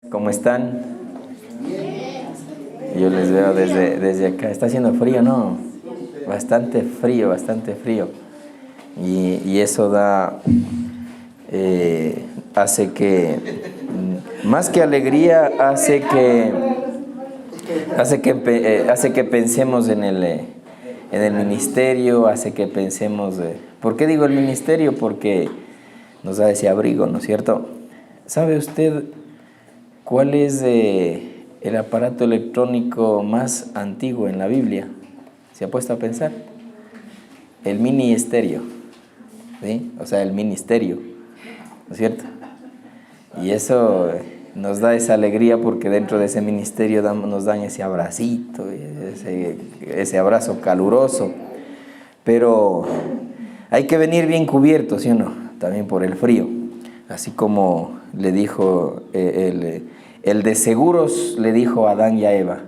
¿Cómo están? Yo les veo desde acá. Está haciendo frío, ¿no? Bastante frío, bastante frío. Y eso hace que, más que alegría, hace que pensemos en el ministerio, hace que pensemos... ¿Por qué digo el ministerio? Porque nos da ese abrigo, ¿no es cierto? ¿Sabe usted cuál es el aparato electrónico más antiguo en la Biblia? ¿Se ha puesto a pensar? El mini estéreo, ¿sí? O sea, el ministerio, ¿no es cierto? Y eso nos da esa alegría porque dentro de ese ministerio nos dan ese abracito, ese abrazo caluroso. Pero hay que venir bien cubiertos, ¿sí o no? También por el frío. Así como le dijo el de seguros, le dijo a Adán y a Eva: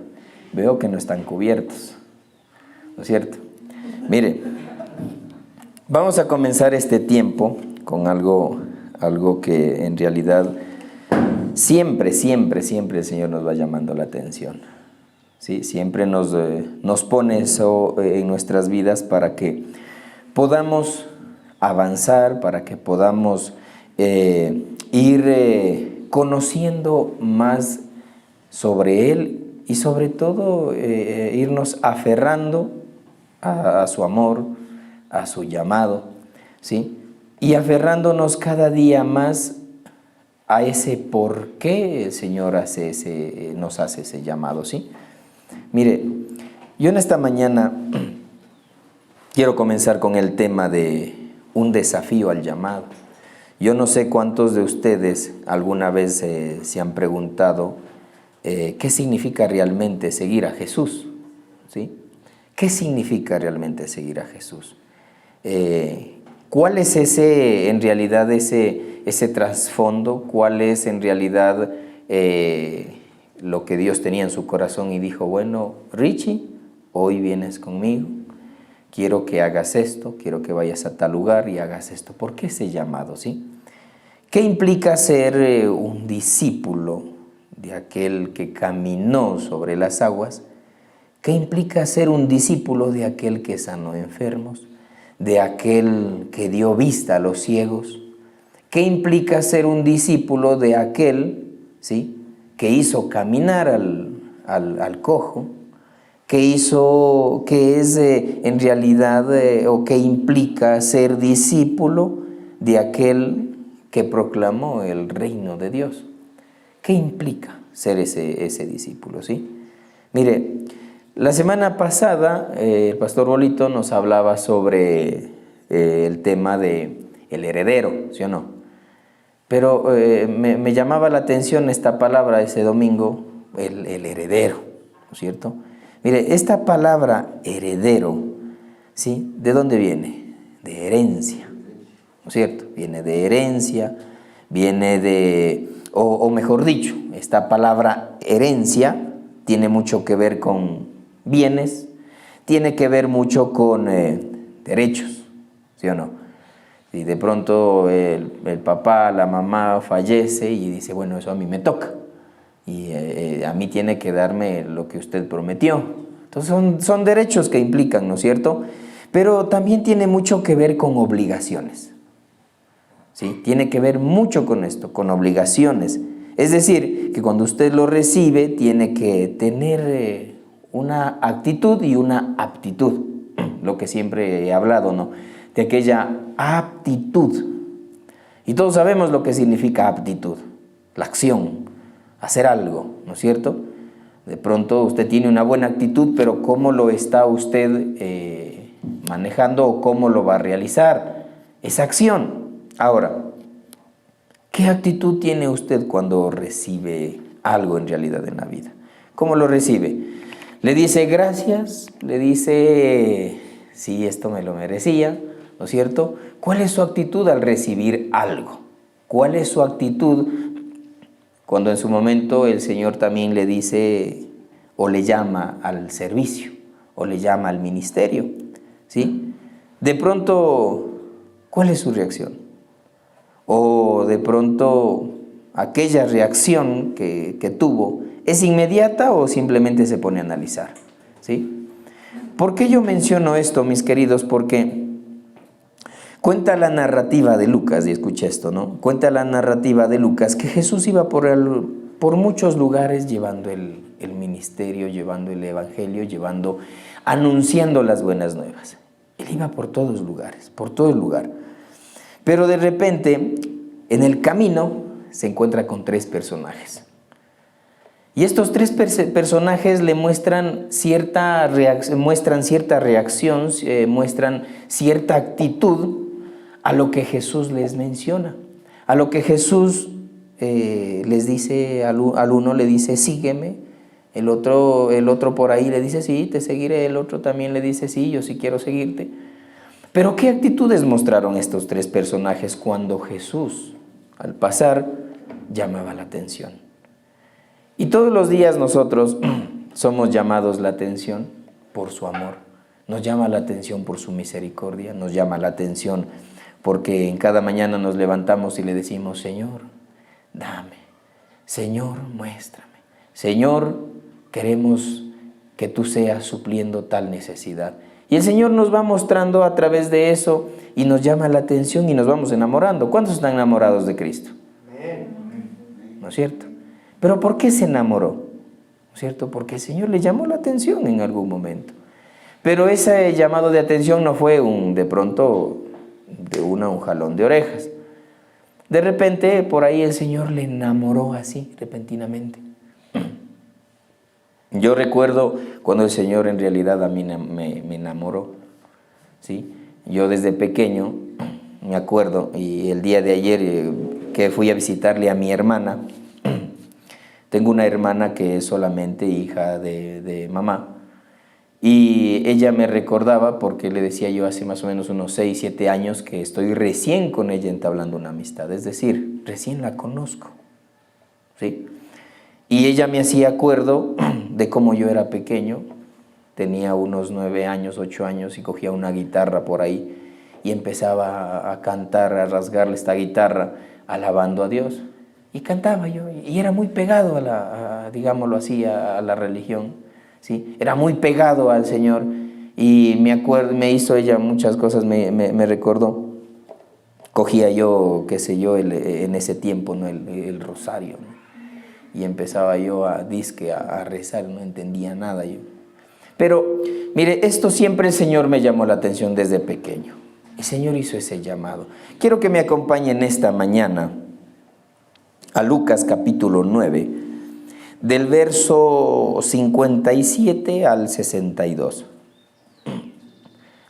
veo que no están cubiertos, ¿no es cierto? Mire, vamos a comenzar este tiempo con algo que en realidad siempre el Señor nos va llamando la atención, ¿sí? Siempre nos pone eso en nuestras vidas para que podamos avanzar, para que podamos ir conociendo más sobre Él y sobre todo irnos aferrando a su amor, a su llamado, ¿sí? Y aferrándonos cada día más a ese por qué el Señor nos hace ese llamado, ¿sí? Mire, yo en esta mañana quiero comenzar con el tema de un desafío al llamado. Yo no sé cuántos de ustedes alguna vez se han preguntado qué significa realmente seguir a Jesús, ¿sí? ¿Qué significa realmente seguir a Jesús? ¿Cuál es en realidad ese trasfondo? ¿Cuál es en realidad lo que Dios tenía en su corazón y dijo: bueno, Richie, hoy vienes conmigo, quiero que hagas esto, quiero que vayas a tal lugar y hagas esto? ¿Por qué ese llamado, sí? ¿Qué implica ser un discípulo de aquel que caminó sobre las aguas? ¿Qué implica ser un discípulo de aquel que sanó enfermos, de aquel que dio vista a los ciegos? ¿Qué implica ser un discípulo de aquel, ¿sí?, que hizo caminar al cojo? ¿Qué es en realidad o qué implica ser discípulo de aquel que proclamó el reino de Dios? ¿Qué implica ser ese discípulo, sí? Mire, la semana pasada el pastor Bolito nos hablaba sobre el tema de el heredero, ¿sí o no? Pero me llamaba la atención esta palabra ese domingo, el heredero, ¿no es cierto? Mire, esta palabra heredero, ¿sí?, ¿de dónde viene? De herencia, ¿no es cierto? Viene de herencia, viene o mejor dicho, esta palabra herencia tiene mucho que ver con bienes, tiene que ver mucho con derechos, ¿sí o no? Y de pronto el papá, la mamá fallece y dice: bueno, eso a mí me toca. Y a mí tiene que darme lo que usted prometió. Entonces son derechos que implican, ¿no es cierto? Pero también tiene mucho que ver con obligaciones, ¿sí? Tiene que ver mucho con esto, con obligaciones. Es decir, que cuando usted lo recibe tiene que tener una actitud y una aptitud, lo que siempre he hablado, ¿no?, de aquella aptitud. Y todos sabemos lo que significa aptitud, la acción, hacer algo, ¿no es cierto? De pronto usted tiene una buena actitud, pero ¿cómo lo está usted manejando o cómo lo va a realizar esa acción? Ahora, ¿qué actitud tiene usted cuando recibe algo en realidad en la vida? ¿Cómo lo recibe? ¿Le dice gracias? ¿Le dice sí, esto me lo merecía? ¿No es cierto? ¿Cuál es su actitud al recibir algo? ¿Cuál es su actitud cuando en su momento el Señor también le dice o le llama al servicio o le llama al ministerio, ¿sí? De pronto, ¿cuál es su reacción? O de pronto aquella reacción que tuvo, ¿es inmediata o simplemente se pone a analizar? ¿Sí? ¿Por qué yo menciono esto, mis queridos? Porque cuenta la narrativa de Lucas, y escucha esto, ¿no? Cuenta la narrativa de Lucas que Jesús iba por muchos lugares llevando el ministerio, llevando el evangelio, anunciando las buenas nuevas. Él iba por todos lugares, por todo lugar. Pero de repente, en el camino, se encuentra con 3 personajes. Y estos 3 personajes le muestran cierta reacción, muestran cierta actitud a lo que Jesús les menciona, a lo que Jesús les dice, al uno le dice, sígueme, el otro por ahí le dice, sí, te seguiré, el otro también le dice, sí, yo sí quiero seguirte. Pero ¿qué actitudes mostraron estos 3 personajes cuando Jesús, al pasar, llamaba la atención? Y todos los días nosotros somos llamados la atención por su amor, nos llama la atención por su misericordia, nos llama la atención porque en cada mañana nos levantamos y le decimos, Señor, dame, Señor, muéstrame, Señor, queremos que tú seas supliendo tal necesidad. Y el Señor nos va mostrando a través de eso y nos llama la atención y nos vamos enamorando. ¿Cuántos están enamorados de Cristo? ¿No es cierto? ¿Pero por qué se enamoró? ¿No es cierto? Porque el Señor le llamó la atención en algún momento. Pero ese llamado de atención no fue de pronto un jalón de orejas. De repente, por ahí el Señor le enamoró así, repentinamente. Yo recuerdo cuando el Señor en realidad a mí me enamoró, ¿sí? Yo desde pequeño, me acuerdo, y el día de ayer que fui a visitarle a mi hermana, tengo una hermana que es solamente hija de mamá, y ella me recordaba, porque le decía yo hace más o menos unos 6, 7 años que estoy recién con ella entablando una amistad, es decir, recién la conozco, ¿sí? Y ella me hacía acuerdo de cómo yo era pequeño, tenía unos 9 años, 8 años y cogía una guitarra por ahí y empezaba a cantar, a rasgarle esta guitarra, alabando a Dios. Y cantaba yo, y era muy pegado digámoslo así, a la religión, ¿sí? Era muy pegado al Señor y me hizo ella muchas cosas, me recordó. Cogía yo, qué sé yo, en ese tiempo, ¿no? el rosario, ¿no? Y empezaba yo a rezar, no entendía nada yo. Pero, mire, esto siempre el Señor me llamó la atención desde pequeño. El Señor hizo ese llamado. Quiero que me acompañen esta mañana a Lucas capítulo 9, del verso 57 al 62.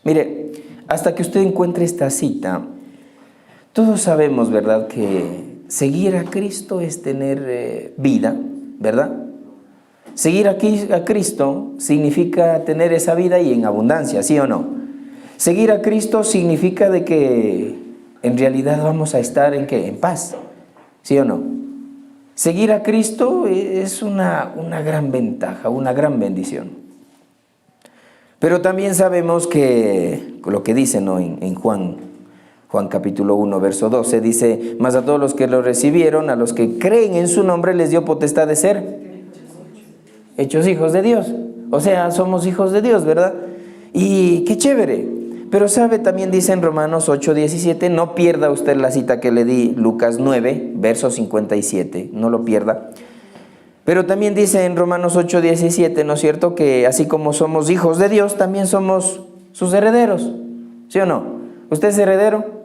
Mire, hasta que usted encuentre esta cita, todos sabemos, ¿verdad?, que seguir a Cristo es tener vida, ¿verdad? Seguir a Cristo significa tener esa vida y en abundancia, ¿sí o no? Seguir a Cristo significa de que en realidad vamos a estar en paz, ¿sí o no? Seguir a Cristo es una gran ventaja, una gran bendición. Pero también sabemos que lo que dice, ¿no?, en Juan capítulo 1, verso 12, dice, mas a todos los que lo recibieron, a los que creen en su nombre, les dio potestad de ser hechos hijos de Dios. O sea, somos hijos de Dios, ¿verdad? Y qué chévere. Pero sabe, también dice en Romanos 8, 17, no pierda usted la cita que le di, Lucas 9, verso 57, no lo pierda. Pero también dice en Romanos 8, 17, ¿no es cierto?, que así como somos hijos de Dios, también somos sus herederos, ¿sí o no? ¿Usted es heredero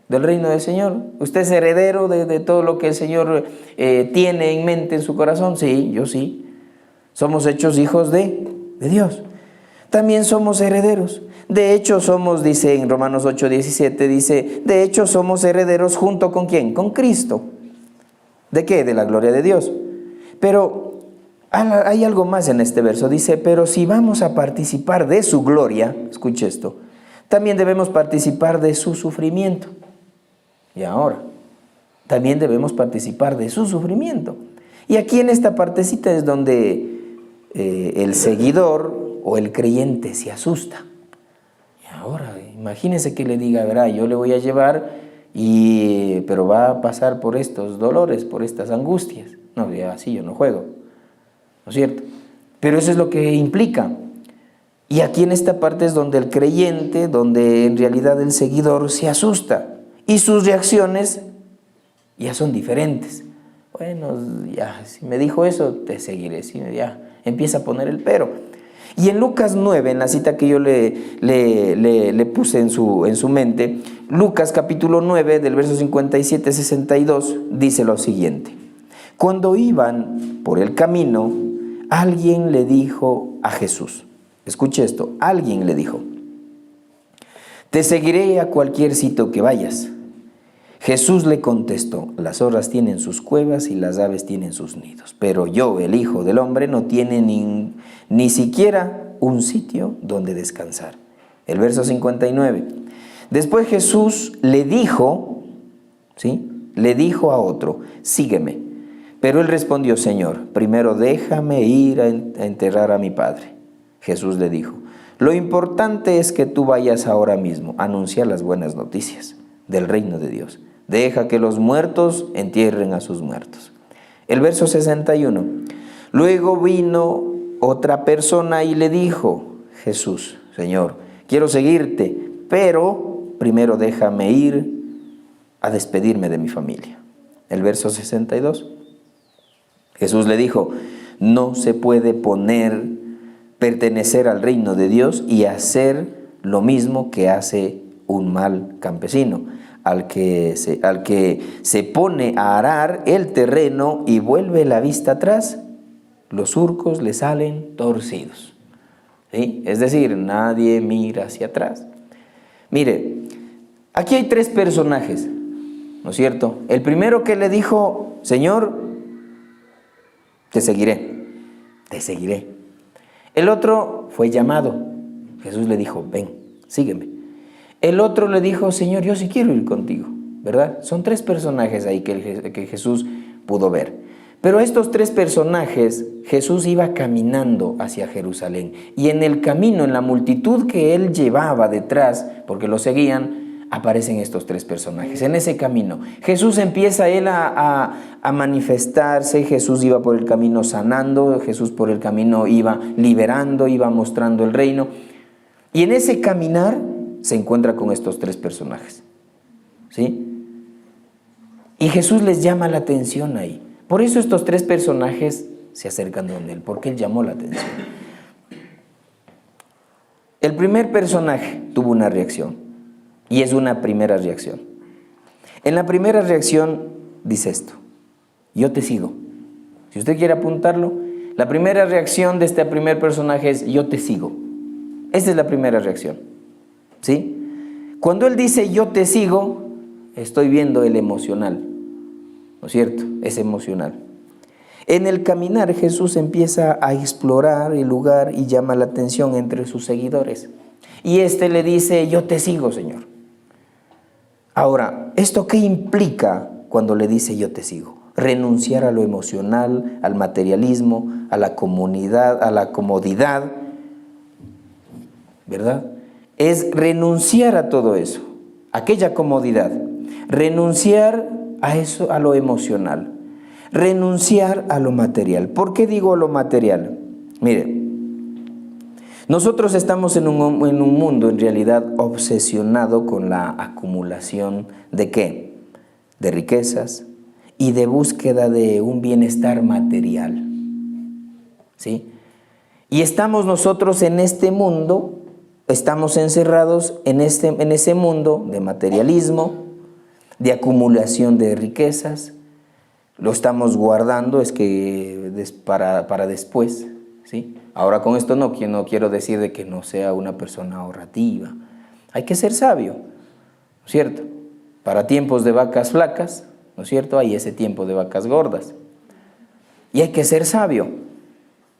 del reino del Señor? ¿Usted es heredero de todo lo que el Señor tiene en mente, en su corazón? Sí, yo sí. Somos hechos hijos de Dios. También somos herederos. De hecho somos, dice en Romanos 8, 17, dice, de hecho somos herederos junto con ¿quién? Con Cristo. ¿De qué? De la gloria de Dios. Pero hay algo más en este verso. Dice, pero si vamos a participar de su gloria, escuche esto, también debemos participar de su sufrimiento. Y ahora, también debemos participar de su sufrimiento. Y aquí en esta partecita es donde el seguidor o el creyente se asusta. Y ahora, imagínese que le diga, verá, yo le voy a llevar pero va a pasar por estos dolores, por estas angustias. No, ya así yo no juego, ¿no es cierto? Pero eso es lo que implica. Y aquí en esta parte es donde el creyente, donde en realidad el seguidor se asusta y sus reacciones ya son diferentes. Bueno, ya, si me dijo eso, te seguiré. Si ya empieza a poner el pero. Y en Lucas 9, en la cita que yo le puse en su mente, Lucas capítulo 9, del verso 57-62, dice lo siguiente. Cuando iban por el camino, alguien le dijo a Jesús, escuche esto, alguien le dijo, te seguiré a cualquier sitio que vayas. Jesús le contestó, las zorras tienen sus cuevas y las aves tienen sus nidos, pero yo, el Hijo del Hombre, no tiene ni siquiera un sitio donde descansar. El verso 59. Después Jesús le dijo, ¿sí? Le dijo a otro, sígueme. Pero él respondió, Señor, primero déjame ir a enterrar a mi padre. Jesús le dijo, lo importante es que tú vayas ahora mismo a anunciar las buenas noticias del reino de Dios. Deja que los muertos entierren a sus muertos. El verso 61. Luego vino otra persona y le dijo, Jesús, Señor, quiero seguirte, pero primero déjame ir a despedirme de mi familia. El verso 62. Jesús le dijo, no se puede pertenecer al reino de Dios y hacer lo mismo que hace un mal campesino, al que se pone a arar el terreno y vuelve la vista atrás, los surcos le salen torcidos. ¿Sí? Es decir, nadie mira hacia atrás. Mire, aquí hay tres personajes, ¿no es cierto? El primero que le dijo, Señor, te seguiré, te seguiré. El otro fue llamado. Jesús le dijo, ven, sígueme. El otro le dijo, Señor, yo sí quiero ir contigo, ¿verdad? Son tres personajes ahí que Jesús pudo ver. Pero estos tres personajes, Jesús iba caminando hacia Jerusalén. Y en el camino, en la multitud que él llevaba detrás, porque lo seguían, aparecen estos tres personajes. En ese camino, Jesús empieza él a manifestarse. Jesús iba por el camino sanando. Jesús por el camino iba liberando, iba mostrando el reino. Y en ese caminar se encuentra con estos tres personajes, ¿sí? Y Jesús les llama la atención ahí. Por eso estos tres personajes se acercan donde él, porque él llamó la atención. El primer personaje tuvo una reacción, y es una primera reacción. En la primera reacción dice esto, yo te sigo. Si usted quiere apuntarlo, la primera reacción de este primer personaje es, yo te sigo. Esta es la primera reacción. ¿Sí? Cuando él dice yo te sigo, estoy viendo el emocional, ¿no es cierto? Es emocional. En el caminar Jesús empieza a explorar el lugar y llama la atención entre sus seguidores. Y este le dice yo te sigo, Señor. Ahora, ¿esto qué implica cuando le dice yo te sigo? Renunciar a lo emocional, al materialismo, a la comunidad, a la comodidad, ¿verdad? Es renunciar a todo eso, aquella comodidad, renunciar a eso, a lo emocional, renunciar a lo material. ¿Por qué digo lo material? Mire, nosotros estamos en un mundo en realidad obsesionado con la acumulación ¿de qué? De riquezas y de búsqueda de un bienestar material, ¿sí? Y estamos nosotros en este mundo. Estamos encerrados en ese mundo de materialismo, de acumulación de riquezas. Lo estamos guardando, es que para después, ¿sí? Ahora con esto no quiero decir de que no sea una persona ahorrativa. Hay que ser sabio, ¿no es cierto? Para tiempos de vacas flacas, ¿no es cierto? Hay ese tiempo de vacas gordas. Y hay que ser sabio.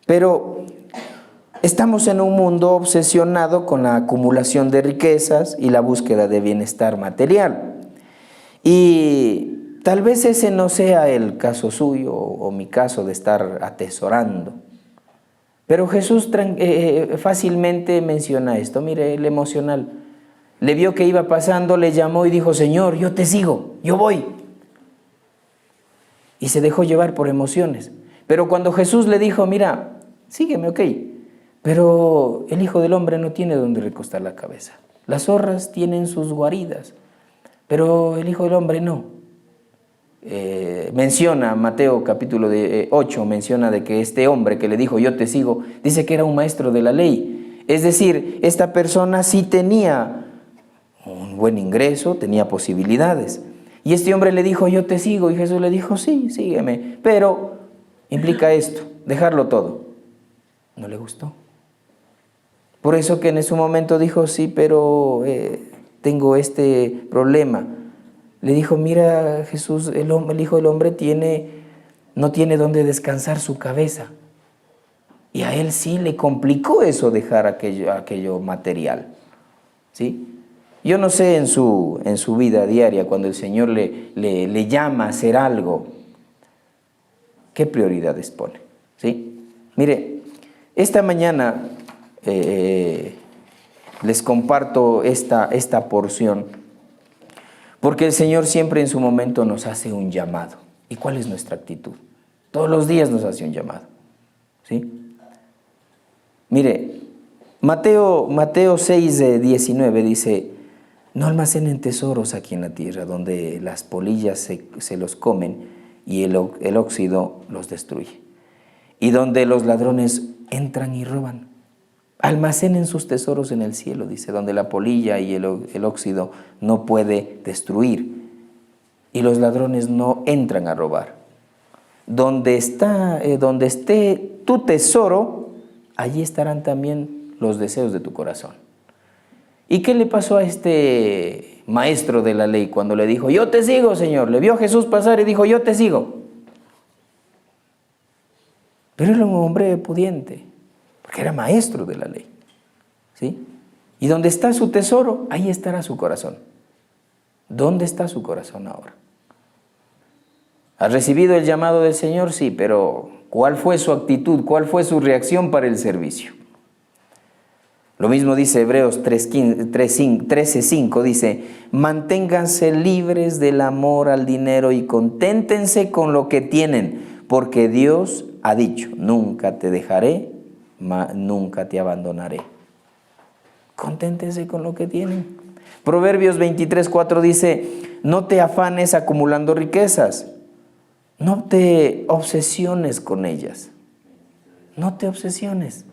Pero estamos en un mundo obsesionado con la acumulación de riquezas y la búsqueda de bienestar material. Y tal vez ese no sea el caso suyo o mi caso de estar atesorando. Pero Jesús fácilmente menciona esto. Mire, el emocional. le vio que iba pasando, le llamó y dijo, Señor, yo te sigo, yo voy. Y se dejó llevar por emociones. Pero cuando Jesús le dijo, mira, sígueme, ok, pero el Hijo del Hombre no tiene donde recostar la cabeza. Las zorras tienen sus guaridas, pero el Hijo del Hombre no. Menciona, Mateo capítulo 8, menciona de que este hombre que le dijo, yo te sigo, dice que era un maestro de la ley. Es decir, esta persona sí tenía un buen ingreso, tenía posibilidades. Y este hombre le dijo, yo te sigo, y Jesús le dijo, sí, sígueme, pero implica esto, dejarlo todo. No le gustó. Por eso que en su momento dijo, sí, pero tengo este problema. Le dijo, mira Jesús, el Hijo del Hombre no tiene donde descansar su cabeza. Y a él sí le complicó eso, dejar aquello material. ¿Sí? Yo no sé en su vida diaria, cuando el Señor le llama a hacer algo, ¿qué prioridades pone? ¿Sí? Mire, esta mañana les comparto esta porción, porque el Señor siempre en su momento nos hace un llamado. ¿Y cuál es nuestra actitud? Todos los días nos hace un llamado. ¿Sí? Mire, Mateo 6:19 dice, no almacenen tesoros aquí en la tierra, donde las polillas se los comen y el óxido los destruye, y donde los ladrones entran y roban. Almacenen sus tesoros en el cielo, dice, donde la polilla y el óxido no puede destruir, y los ladrones no entran a robar. Donde esté tu tesoro, allí estarán también los deseos de tu corazón. ¿Y qué le pasó a este maestro de la ley cuando le dijo, yo te sigo, Señor? Le vio a Jesús pasar y dijo, yo te sigo. Pero era un hombre pudiente, porque era maestro de la ley. ¿Sí? Y donde está su tesoro, ahí estará su corazón. ¿Dónde está su corazón ahora? ¿Ha recibido el llamado del Señor? Sí, pero ¿cuál fue su actitud? ¿Cuál fue su reacción para el servicio? Lo mismo dice Hebreos 13:5, dice, manténganse libres del amor al dinero y conténtense con lo que tienen, porque Dios ha dicho, nunca te dejaré, nunca te abandonaré. Conténtense con lo que tienen. Proverbios 23:4 dice, no te afanes acumulando riquezas, no te obsesiones con ellas, no te obsesiones.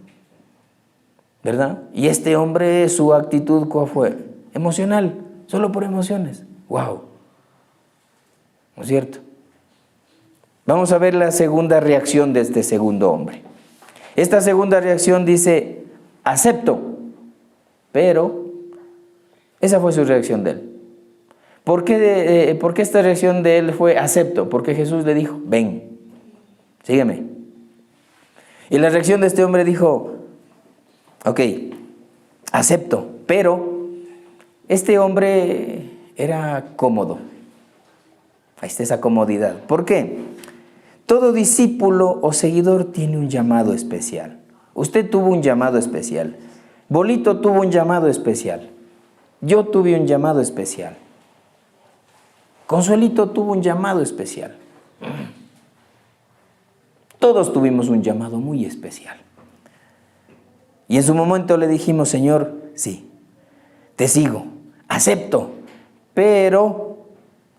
¿Verdad? Y este hombre, su actitud, ¿cuál fue? Emocional, solo por emociones. ¡Wow! ¿No es cierto? Vamos a ver la segunda reacción de este segundo hombre. Esta segunda reacción dice, acepto, pero esa fue su reacción de él. ¿Por qué esta reacción de él fue acepto? Porque Jesús le dijo, ven, sígueme. Y la reacción de este hombre dijo, ok, acepto, pero este hombre era cómodo. Ahí está esa comodidad. ¿Por qué? Todo discípulo o seguidor tiene un llamado especial. Usted tuvo un llamado especial. Bolito tuvo un llamado especial. Yo tuve un llamado especial. Consuelito tuvo un llamado especial. Todos tuvimos un llamado muy especial. Y en su momento le dijimos, Señor, sí, te sigo, acepto. Pero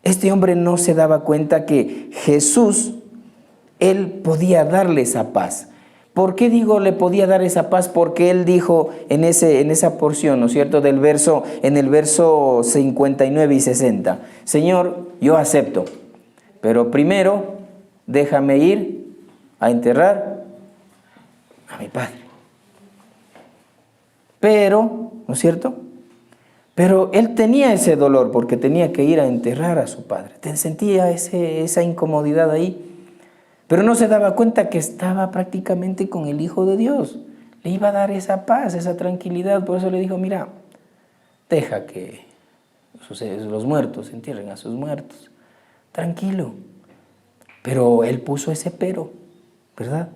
este hombre no se daba cuenta que Jesús, Él podía darle esa paz. ¿Por qué digo le podía dar esa paz? Porque Él dijo en esa porción, ¿no es cierto?, en el verso 59 y 60, Señor, yo acepto, pero primero déjame ir a enterrar a mi padre. Pero, ¿no es cierto? Pero él tenía ese dolor porque tenía que ir a enterrar a su padre. Sentía esa incomodidad ahí. Pero no se daba cuenta que estaba prácticamente con el Hijo de Dios. Le iba a dar esa paz, esa tranquilidad. Por eso le dijo, mira, deja que los muertos entierren a sus muertos. Tranquilo. Pero él puso ese pero, ¿verdad?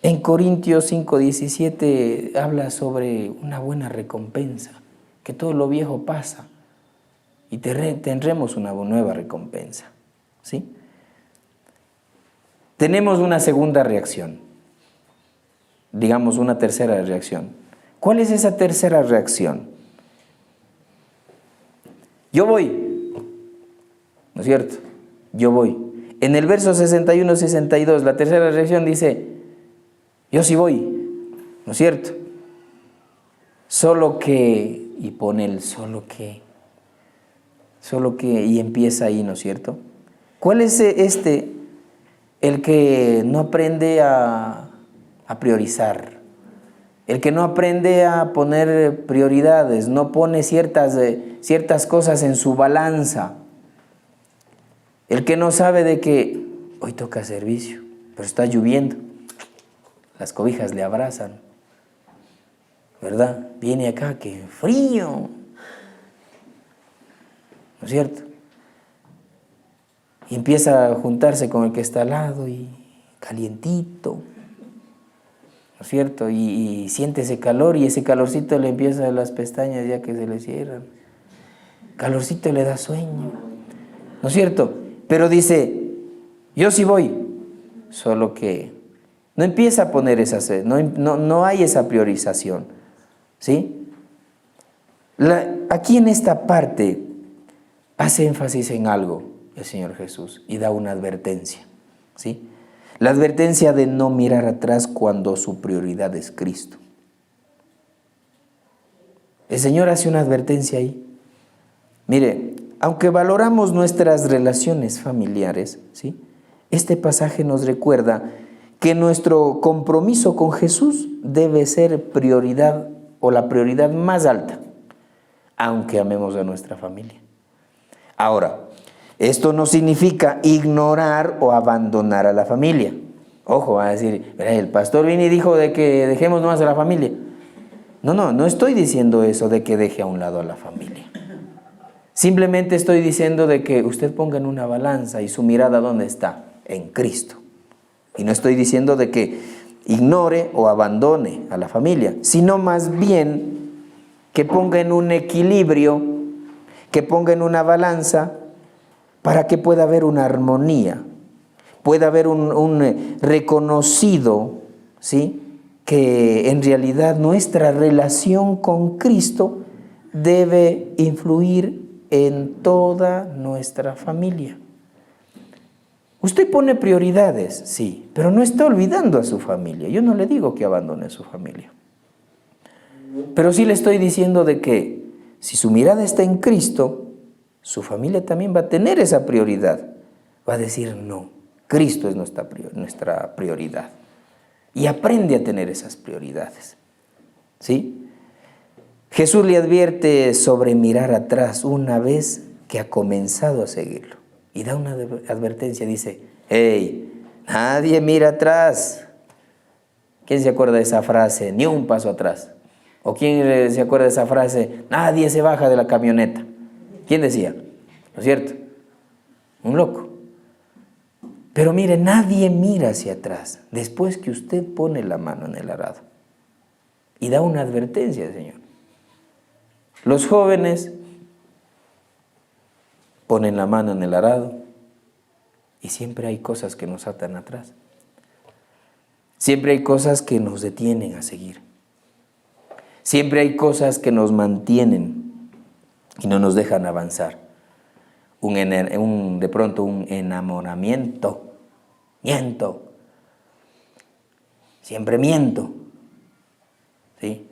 En Corintios 5:17 habla sobre una buena recompensa. que todo lo viejo pasa y tendremos una nueva recompensa, ¿sí? Tenemos una segunda reacción, digamos una tercera reacción. ¿Cuál es esa tercera reacción? Yo voy, ¿no es cierto? Yo voy. En el verso 61-62, la tercera reacción dice, yo sí voy, ¿no es cierto? Solo que, y pone el solo que, y empieza ahí, ¿no es cierto? ¿Cuál es el que no aprende a priorizar? El que no aprende a poner prioridades, no pone ciertas cosas en su balanza. El que no sabe de que hoy toca servicio, pero está lloviendo. Las cobijas le abrazan, ¿verdad? Viene acá, que frío, ¿no es cierto? Y empieza a juntarse con el que está al lado y calientito, ¿no es cierto? Y siente ese calor y ese calorcito le empieza a las pestañas ya que se le cierran. Calorcito le da sueño, ¿no es cierto? Pero dice, yo sí voy, solo que no empieza a poner no hay esa priorización, ¿sí? Aquí en esta parte hace énfasis en algo el Señor Jesús y da una advertencia, ¿sí? La advertencia de no mirar atrás cuando su prioridad es Cristo. El Señor hace una advertencia ahí. Mire, aunque valoramos nuestras relaciones familiares, ¿sí? Este pasaje nos recuerda que nuestro compromiso con Jesús debe ser prioridad o la prioridad más alta, aunque amemos a nuestra familia. Ahora, esto no significa ignorar o abandonar a la familia. Ojo, va a decir, el pastor vino y dijo de que dejemos nomás a la familia. No estoy diciendo eso de que deje a un lado a la familia. Simplemente estoy diciendo de que usted ponga en una balanza y su mirada ¿dónde está? En Cristo. Y no estoy diciendo de que ignore o abandone a la familia, sino más bien que ponga en un equilibrio, que ponga en una balanza para que pueda haber una armonía, pueda haber un reconocido, ¿sí? Que en realidad nuestra relación con Cristo debe influir en toda nuestra familia. Usted pone prioridades, sí, pero no está olvidando a su familia. Yo no le digo que abandone a su familia. Pero sí le estoy diciendo de que si su mirada está en Cristo, su familia también va a tener esa prioridad. Va a decir, no, Cristo es nuestra prioridad. Y aprende a tener esas prioridades, ¿sí? Jesús le advierte sobre mirar atrás una vez que ha comenzado a seguirlo. Y da una advertencia, dice, hey, nadie mira atrás. ¿Quién se acuerda de esa frase? Ni un paso atrás. ¿O quién se acuerda de esa frase? Nadie se baja de la camioneta. ¿Quién decía? ¿No es cierto? Un loco. Pero mire, nadie mira hacia atrás después que usted pone la mano en el arado. Y da una advertencia, Señor. Los jóvenes ponen la mano en el arado y siempre hay cosas que nos atan atrás. Siempre hay cosas que nos detienen a seguir. Siempre hay cosas que nos mantienen y no nos dejan avanzar. De pronto un enamoramiento. Miento. Siempre miento. ¿Sí?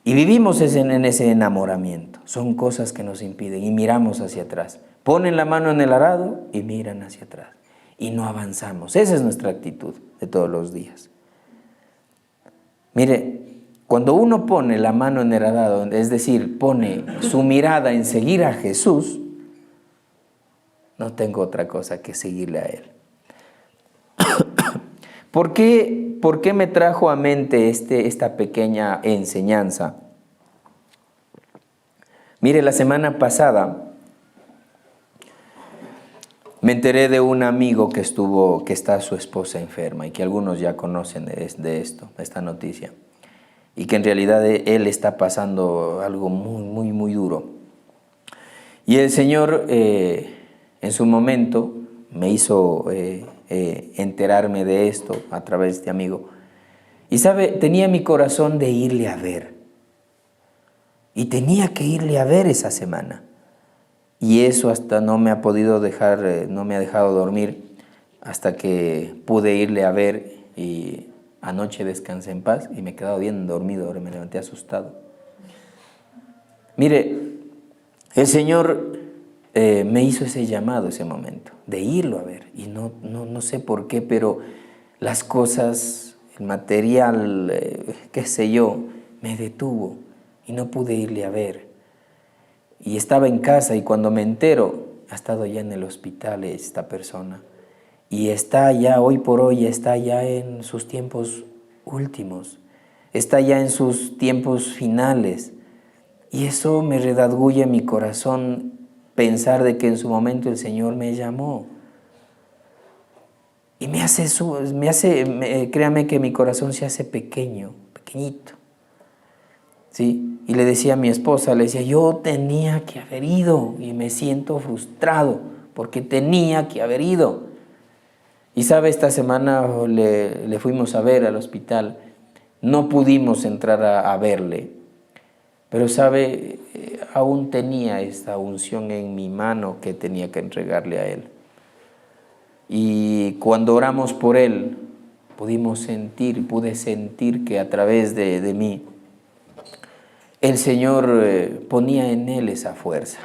Y vivimos en ese enamoramiento. Son cosas que nos impiden y miramos hacia atrás. Ponen la mano en el arado y miran hacia atrás. Y no avanzamos. Esa es nuestra actitud de todos los días. Mire, cuando uno pone la mano en el arado, es decir, pone su mirada en seguir a Jesús, no tengo otra cosa que seguirle a Él. ¿Por qué me trajo a mente esta pequeña enseñanza? Mire, la semana pasada me enteré de un amigo que está su esposa enferma y que algunos ya conocen de esta noticia. y que en realidad él está pasando algo muy, muy, muy duro. Y el Señor en su momento me hizo enterarme de esto a través de este amigo. Y sabe, tenía mi corazón de irle a ver. Y tenía que irle a ver esa semana. Y eso hasta no me ha podido dejar, no me ha dejado dormir hasta que pude irle a ver y anoche descansé en paz y me he quedado bien dormido, ahora me levanté asustado. Mire, el Señor me hizo ese llamado, ese momento, de irlo a ver. Y no sé por qué, pero las cosas, el material, qué sé yo, me detuvo y no pude irle a ver. Y estaba en casa y cuando me entero, ha estado ya en el hospital esta persona. Y está ya, hoy por hoy, está ya en sus tiempos últimos. Está ya en sus tiempos finales. Y eso me redarguye mi corazón pensar de que en su momento el Señor me llamó. Y créame que mi corazón se hace pequeño, pequeñito. ¿Sí? Y le decía a mi esposa, le decía, yo tenía que haber ido y me siento frustrado porque tenía que haber ido. Y sabe, esta semana le fuimos a ver al hospital, no pudimos entrar a verle, pero sabe, aún tenía esta unción en mi mano que tenía que entregarle a él. Y cuando oramos por él, pude sentir que a través de mí, el Señor ponía en él esa fuerza.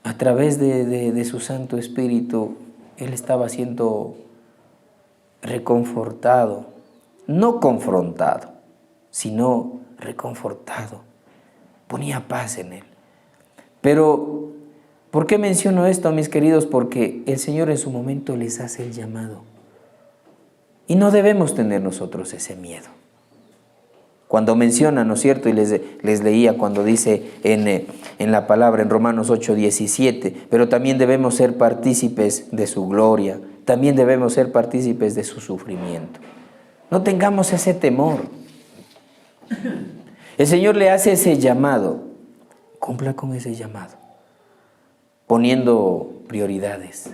A través de su Santo Espíritu, él estaba siendo reconfortado, no confrontado, sino reconfortado. Ponía paz en él. Pero, ¿por qué menciono esto, mis queridos? Porque el Señor en su momento les hace el llamado. Y no debemos tener nosotros ese miedo. Cuando menciona, ¿no es cierto? Y les leía cuando dice en la palabra, en Romanos 8:17, pero también debemos ser partícipes de su gloria, también debemos ser partícipes de su sufrimiento. No tengamos ese temor. El Señor le hace ese llamado, cumpla con ese llamado, poniendo prioridades,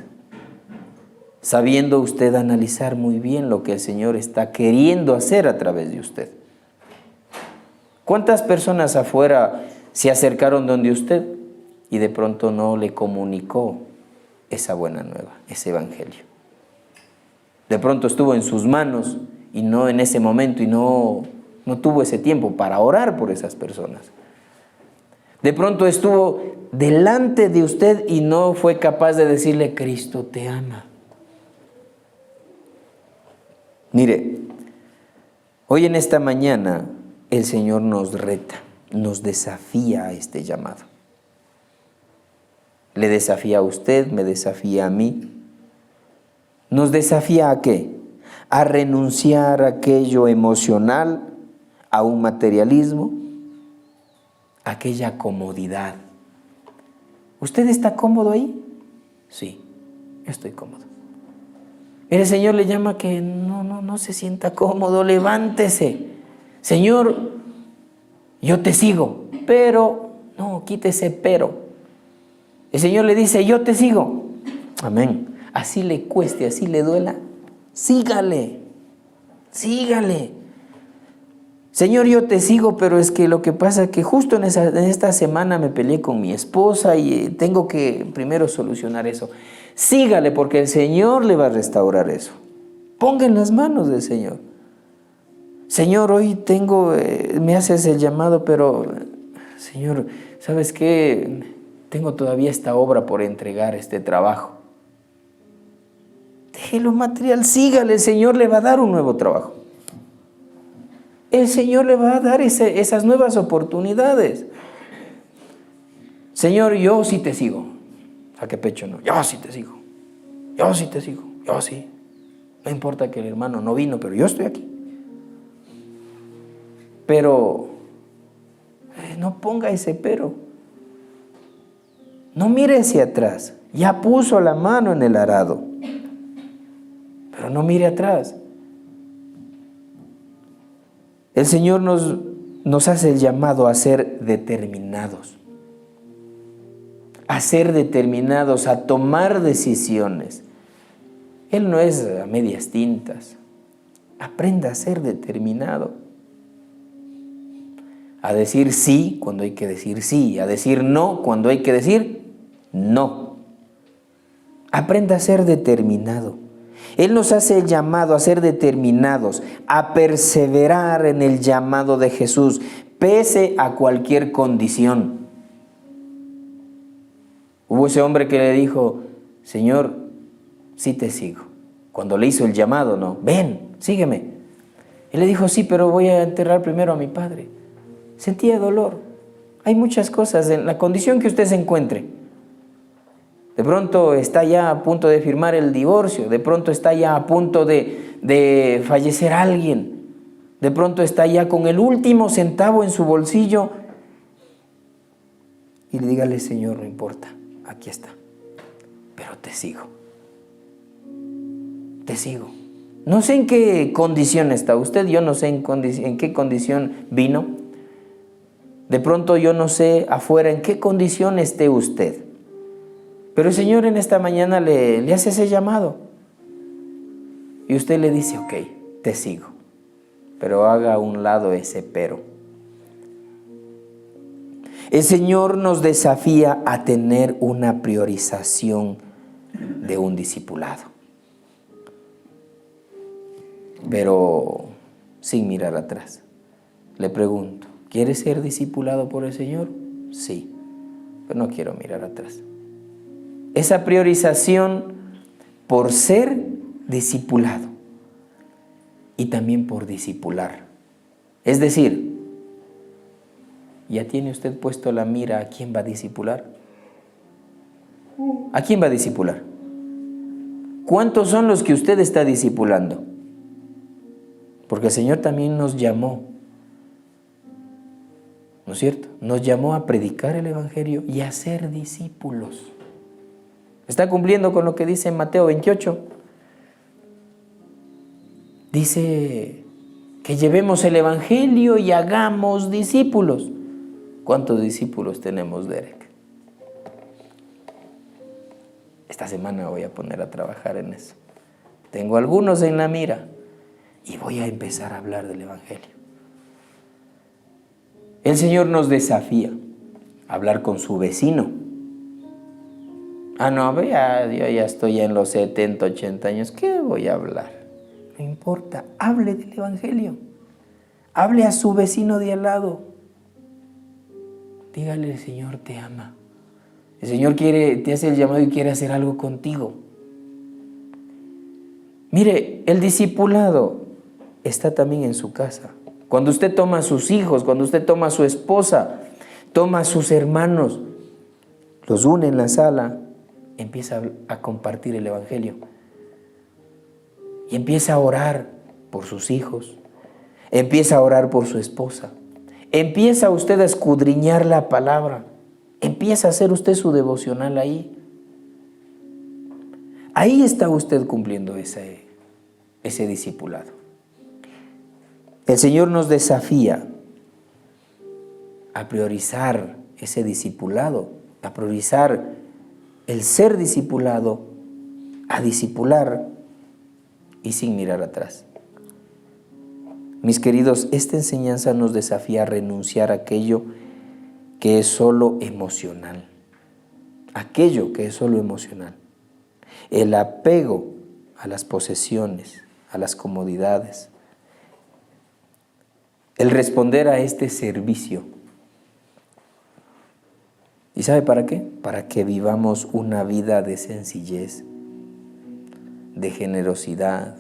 sabiendo usted analizar muy bien lo que el Señor está queriendo hacer a través de usted. ¿Cuántas personas afuera se acercaron donde usted y de pronto no le comunicó esa buena nueva, ese evangelio? De pronto estuvo en sus manos y no en ese momento y no tuvo ese tiempo para orar por esas personas. De pronto estuvo delante de usted y no fue capaz de decirle, Cristo te ama. Mire, hoy en esta mañana el Señor nos reta, nos desafía a este llamado. Le desafía a usted, me desafía a mí. ¿Nos desafía a qué? A renunciar a aquello emocional, a un materialismo, a aquella comodidad. ¿Usted está cómodo ahí? Sí, yo estoy cómodo. El Señor le llama que no se sienta cómodo, levántese. Señor, yo te sigo, pero, no, quítese pero. El Señor le dice, yo te sigo. Amén. Así le cueste, así le duela, sígale, sígale. Señor, yo te sigo, pero es que lo que pasa es que justo en esta semana me peleé con mi esposa y tengo que primero solucionar eso. Sígale, porque el Señor le va a restaurar eso. Ponga en las manos del Señor. Señor, hoy me haces el llamado, pero Señor, ¿sabes qué? Tengo todavía esta obra por entregar, este trabajo. Deje lo material, sígale, el Señor le va a dar un nuevo trabajo. El Señor le va a dar esas nuevas oportunidades. Señor, yo sí te sigo. ¿A qué pecho no? Yo sí te sigo. Yo sí te sigo. Yo sí. No importa que el hermano no vino, pero yo estoy aquí. Pero no ponga ese pero. No mire hacia atrás. Ya puso la mano en el arado. Pero no mire atrás. El Señor nos hace el llamado a ser determinados, a tomar decisiones. Él no es a medias tintas. Aprenda a ser determinado, a decir sí cuando hay que decir sí, a decir no cuando hay que decir no. Aprenda a ser determinado. Él nos hace el llamado a ser determinados, a perseverar en el llamado de Jesús, pese a cualquier condición. Hubo ese hombre que le dijo: Señor, sí te sigo. Cuando le hizo el llamado, no, ven, sígueme. Él le dijo: sí, pero voy a enterrar primero a mi padre. Sentía dolor. Hay muchas cosas en la condición que usted se encuentre. De pronto está ya a punto de firmar el divorcio, de pronto está ya a punto de fallecer alguien, de pronto está ya con el último centavo en su bolsillo, y dígale: Señor, no importa, aquí está, pero te sigo. Te sigo. No sé en qué condición está usted, yo no sé en qué condición vino. De pronto yo no sé afuera en qué condición esté usted. Pero el Señor en esta mañana le hace ese llamado. Y usted le dice: ok, te sigo. Pero haga a un lado ese pero. El Señor nos desafía a tener una priorización de un discipulado. Pero sin mirar atrás. Le pregunto: ¿quieres ser discipulado por el Señor? Sí, pero no quiero mirar atrás. Esa priorización por ser discipulado y también por discipular. Es decir, ¿ya tiene usted puesto la mira a quién va a discipular? ¿A quién va a discipular? ¿Cuántos son los que usted está discipulando? Porque el Señor también nos llamó, ¿no es cierto? Nos llamó a predicar el Evangelio y a ser discípulos. Está cumpliendo con lo que dice en Mateo 28. Dice que llevemos el Evangelio y hagamos discípulos. ¿Cuántos discípulos tenemos, Derek? Esta semana voy a poner a trabajar en eso. Tengo algunos en la mira y voy a empezar a hablar del Evangelio. El Señor nos desafía a hablar con su vecino. No, yo ya estoy en los 70, 80 años, ¿qué voy a hablar? No importa, hable del Evangelio. Hable a su vecino de al lado. Dígale: el Señor te ama. El Señor te hace el llamado y quiere hacer algo contigo. Mire, el discipulado está también en su casa. Cuando usted toma a sus hijos, cuando usted toma a su esposa, toma a sus hermanos, los une en la sala, empieza a compartir el Evangelio y empieza a orar por sus hijos, empieza a orar por su esposa, empieza usted a escudriñar la palabra, empieza a hacer usted su devocional ahí. Ahí está usted cumpliendo ese discipulado. El Señor nos desafía a priorizar ese discipulado, a priorizar el ser discipulado, a discipular y sin mirar atrás. Mis queridos, esta enseñanza nos desafía a renunciar a aquello que es solo emocional. Aquello que es solo emocional. El apego a las posesiones, a las comodidades. El responder a este servicio. ¿Y sabe para qué? Para que vivamos una vida de sencillez, de generosidad,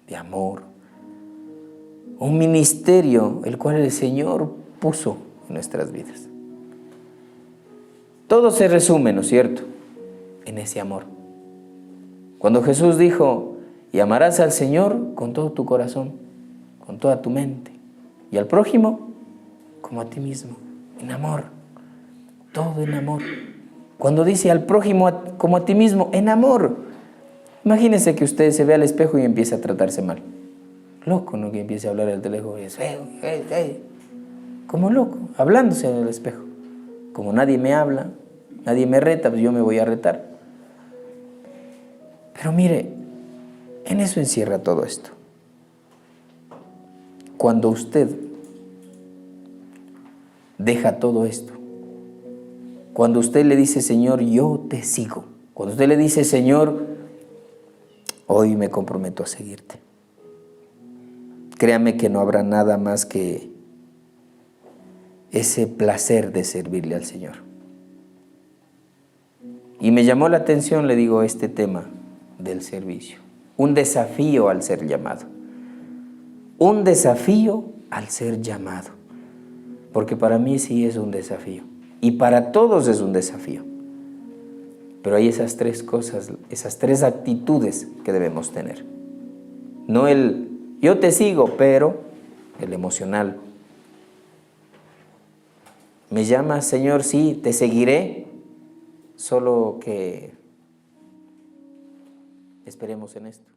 de amor. Un ministerio el cual el Señor puso en nuestras vidas. Todo se resume, ¿no es cierto?, en ese amor. Cuando Jesús dijo: y amarás al Señor con todo tu corazón, con toda tu mente, y al prójimo como a ti mismo, en amor. Todo en amor. Cuando dice al prójimo como a ti mismo, en amor. Imagínese que usted se ve al espejo y empieza a tratarse mal. loco, ¿no? Que empiece a hablar al teléfono y es, como loco, hablándose en el espejo. Como nadie me habla, nadie me reta, pues yo me voy a retar. Pero mire, en eso encierra todo esto. Cuando usted deja todo esto, cuando usted le dice, Señor, yo te sigo, cuando usted le dice, Señor, hoy me comprometo a seguirte, créame que no habrá nada más que ese placer de servirle al Señor. Y me llamó la atención, le digo, este tema del servicio. Un desafío al ser llamado. Un desafío al ser llamado. Porque para mí sí es un desafío. Y para todos es un desafío. Pero hay esas tres cosas, esas tres actitudes que debemos tener. No el yo te sigo, pero el emocional. Me llama, Señor, sí, te seguiré, solo que esperemos en esto.